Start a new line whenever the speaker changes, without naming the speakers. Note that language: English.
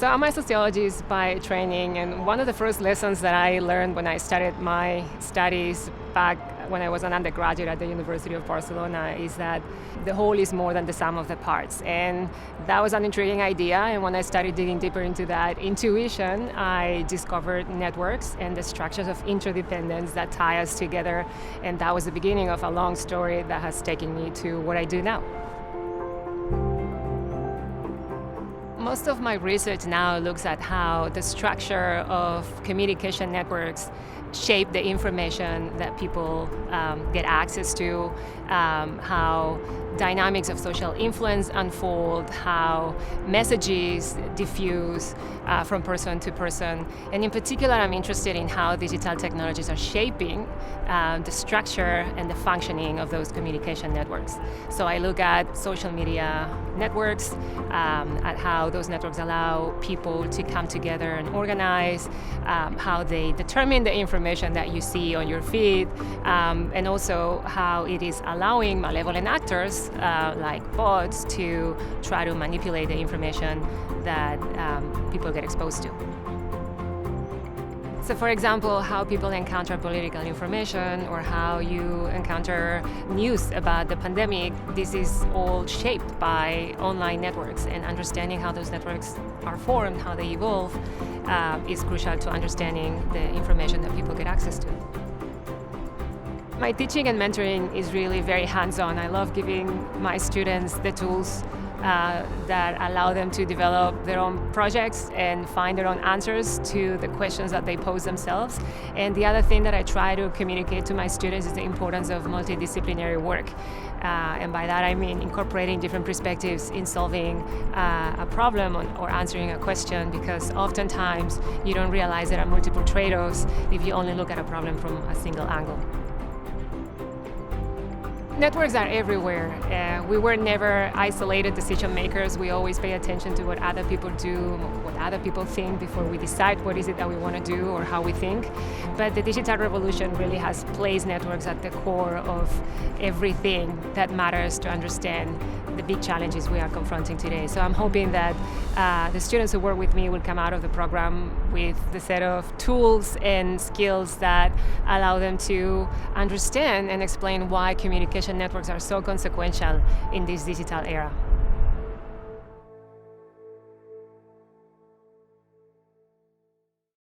So I'm a sociologist by training, and one of the first lessons that I learned when I started my studies back when I was an undergraduate at the University of Barcelona is that the whole is more than the sum of the parts. And that was an intriguing idea, and when I started digging deeper into that intuition, I discovered networks and the structures of interdependence that tie us together, and that was the beginning of a long story that has taken me to what I do now. Most of my research now looks at how the structure of communication networks shape the information that people get access to, how dynamics of social influence unfold, how messages diffuse from person to person. And in particular, I'm interested in how digital technologies are shaping the structure and the functioning of those communication networks. So I look at social media networks, at how those networks allow people to come together and organize, how they determine the information that you see on your feed, and also how it is allowing malevolent actors like bots to try to manipulate the information that people get exposed to. So for example, how people encounter political information or how you encounter news about the pandemic, this is all shaped by online networks, and understanding how those networks are formed, how they evolve, is crucial to understanding the information that people get access to. My teaching and mentoring is really very hands-on. I love giving my students the tools that allow them to develop their own projects and find their own answers to the questions that they pose themselves. And the other thing that I try to communicate to my students is the importance of multidisciplinary work. And by that I mean incorporating different perspectives in solving a problem or answering a question, because oftentimes you don't realize there are multiple trade-offs if you only look at a problem from a single angle. Networks are everywhere. We were never isolated decision makers. We always pay attention to what other people do, what other people think before we decide what is it that we want to do or how we think. But the digital revolution really has placed networks at the core of everything that matters to understand the big challenges we are confronting today. So I'm hoping that the students who work with me will come out of the program with the set of tools and skills that allow them to understand and explain why communication networks are so consequential in this digital era.